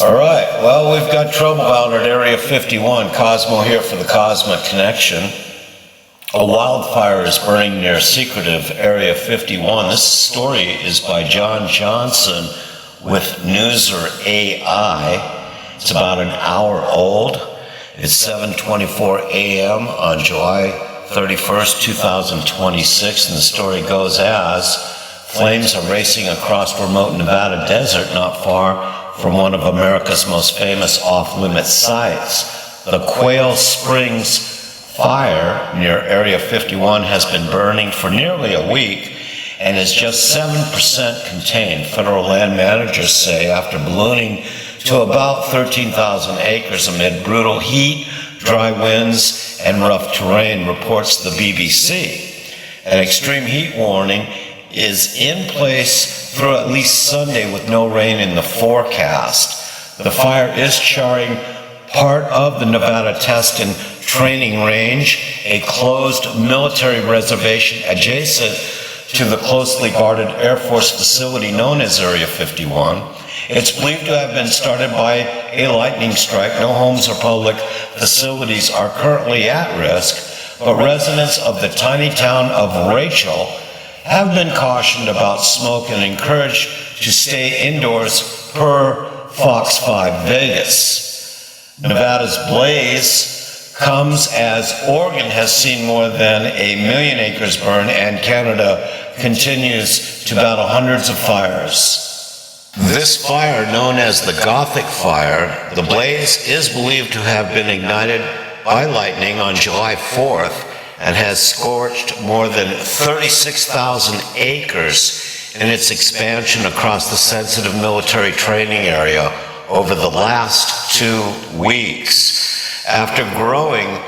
All right, well, we've got trouble out at Area 51. Cosmo here for the Cosmic Connection. A wildfire is burning near Secretive, Area 51. This story is by John Johnson with Newser AI. It's about an hour old. It's 7:24 a.m. on July 31st, 2026, and the story goes as flames are racing across remote Nevada desert not far from one of America's most famous off-limit sites. The Quail Springs fire near Area 51 has been burning for nearly a week and is just 7% contained, federal land managers say, after ballooning to about 13,000 acres amid brutal heat, dry winds, and rough terrain, reports the BBC. An extreme heat warning is in place through at least Sunday with no rain in the forecast. The fire is charring part of the Nevada Test and Training Range, a closed military reservation adjacent to the closely guarded Air Force facility known as Area 51. It's believed to have been started by a lightning strike. No homes or public facilities are currently at risk, but residents of the tiny town of Rachel have been cautioned about smoke and encouraged to stay indoors per Fox 5 Vegas. Nevada's blaze comes as Oregon has seen more than 1 million acres burn and Canada continues to battle hundreds of fires. This fire, known as the Gothic Fire, the blaze is believed to have been ignited by lightning on July 4th and has scorched more than 36,000 acres in its expansion across the sensitive military training area over the last 2 weeks. After growing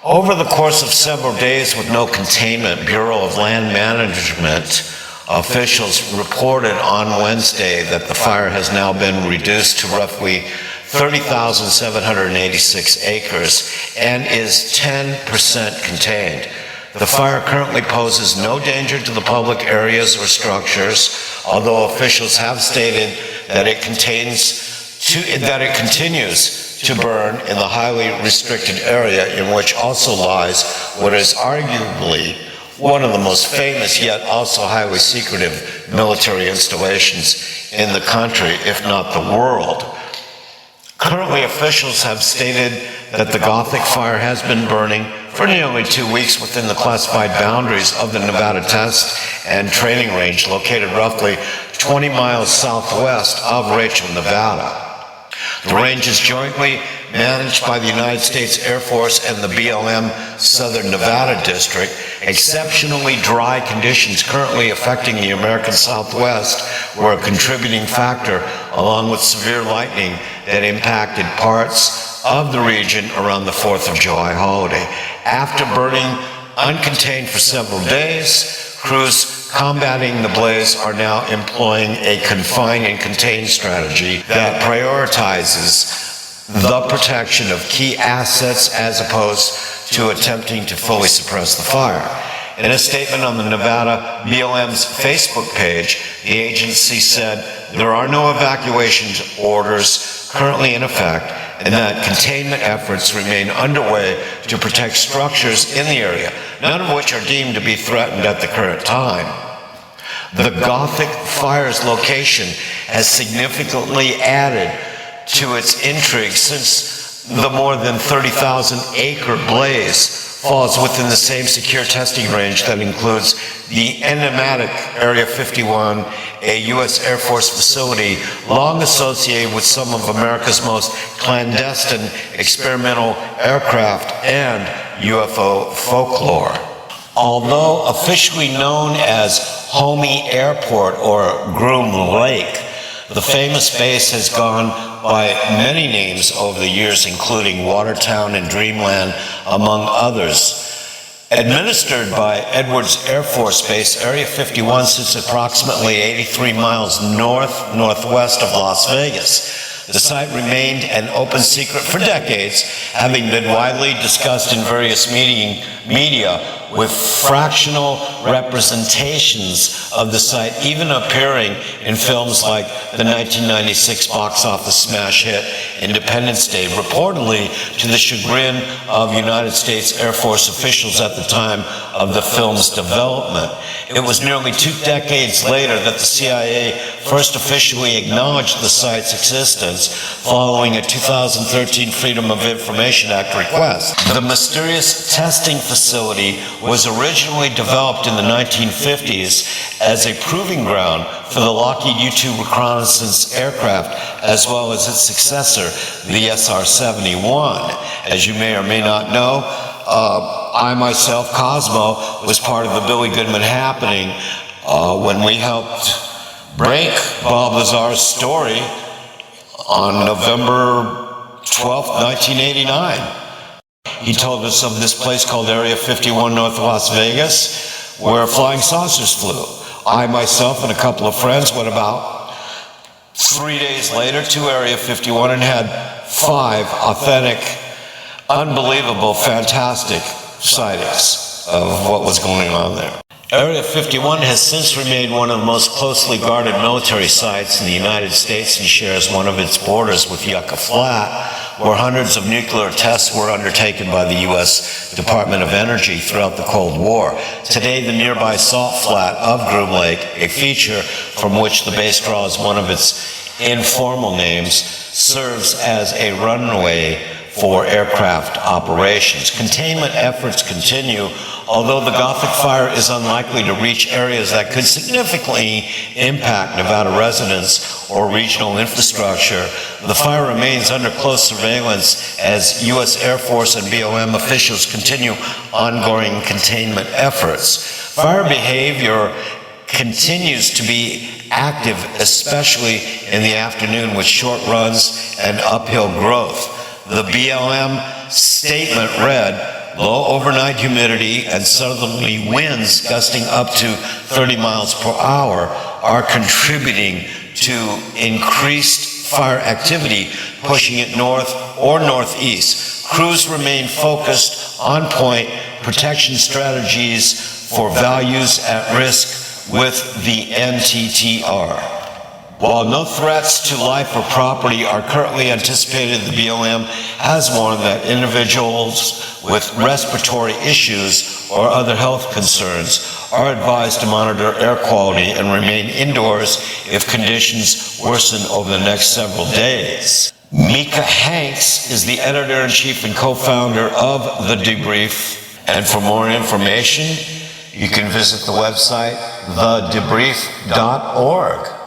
over the course of several days with no containment, Bureau of Land Management officials reported on Wednesday that the fire has now been reduced to roughly 30,786 acres and is 10% contained. The fire currently poses no danger to the public areas or structures, although officials have stated that it continues to burn in the highly restricted area in which also lies what is arguably one of the most famous yet also highly secretive military installations in the country, if not the world. Currently, officials have stated that the Gothic Fire has been burning for nearly 2 weeks within the classified boundaries of the Nevada Test and Training Range, located roughly 20 miles southwest of Rachel, Nevada. The range is jointly managed by the United States Air Force and the BLM Southern Nevada District. Exceptionally dry conditions currently affecting the American Southwest were a contributing factor, along with severe lightning that impacted parts of the region around the 4th of July holiday. After burning uncontained for several days, crews combating the blaze are now employing a confine and contain strategy that prioritizes the protection of key assets as opposed to attempting to fully suppress the fire. In a statement on the Nevada BLM's Facebook page, the agency said there are no evacuation orders currently in effect and that containment efforts remain underway to protect structures in the area, none of which are deemed to be threatened at the current time. The Gothic Fire's location has significantly added to its intrigue since the more than 30,000 acre blaze falls within the same secure testing range that includes the enigmatic Area 51, a U.S. Air Force facility long associated with some of America's most clandestine experimental aircraft and UFO folklore. Although officially known as Homey Airport or Groom Lake, the famous base has gone by many names over the years, including Watertown and Dreamland, among others. Administered by Edwards Air Force Base, Area 51 sits approximately 83 miles northwest of Las Vegas. The site remained an open secret for decades, having been widely discussed in various media, with fractional representations of the site even appearing in films like the 1996 box office smash hit Independence Day, reportedly to the chagrin of United States Air Force officials at the time of the film's development. It was nearly 2 decades later that the CIA first officially acknowledged the site's existence following a 2013 Freedom of Information Act request. The mysterious testing facility was originally developed in the 1950s as a proving ground for the Lockheed U-2 reconnaissance aircraft, as well as its successor, the SR-71. As you may or may not know, I myself, Cosmo, was part of the Billy Goodman happening when we helped break Bob Lazar's story on November 12th, 1989. He told us of this place called Area 51 north of Las Vegas, where flying saucers flew. I myself and a couple of friends went about 3 days later to Area 51 and had 5 authentic, unbelievable, fantastic sightings of what was going on there. Area 51 has since remained one of the most closely guarded military sites in the United States and shares one of its borders with Yucca Flat, where hundreds of nuclear tests were undertaken by the U.S. Department of Energy throughout the Cold War. Today, the nearby salt flat of Groom Lake, a feature from which the base draws one of its informal names, serves as a runway for aircraft operations. Containment efforts continue, although the Gothic Fire is unlikely to reach areas that could significantly impact Nevada residents or regional infrastructure. The fire remains under close surveillance as U.S. Air Force and BOM officials continue ongoing containment efforts. Fire behavior continues to be active, especially in the afternoon with short runs and uphill growth. The BLM statement read, low overnight humidity and southerly winds gusting up to 30 miles per hour are contributing to increased fire activity, pushing it north or northeast. Crews remain focused on point protection strategies for values at risk with the NTTR. While no threats to life or property are currently anticipated, the BLM has warned that individuals with respiratory issues or other health concerns are advised to monitor air quality and remain indoors if conditions worsen over the next several days. Micah is the editor-in-chief and co-founder of The Debrief, and for more information, you can visit the website thedebrief.org.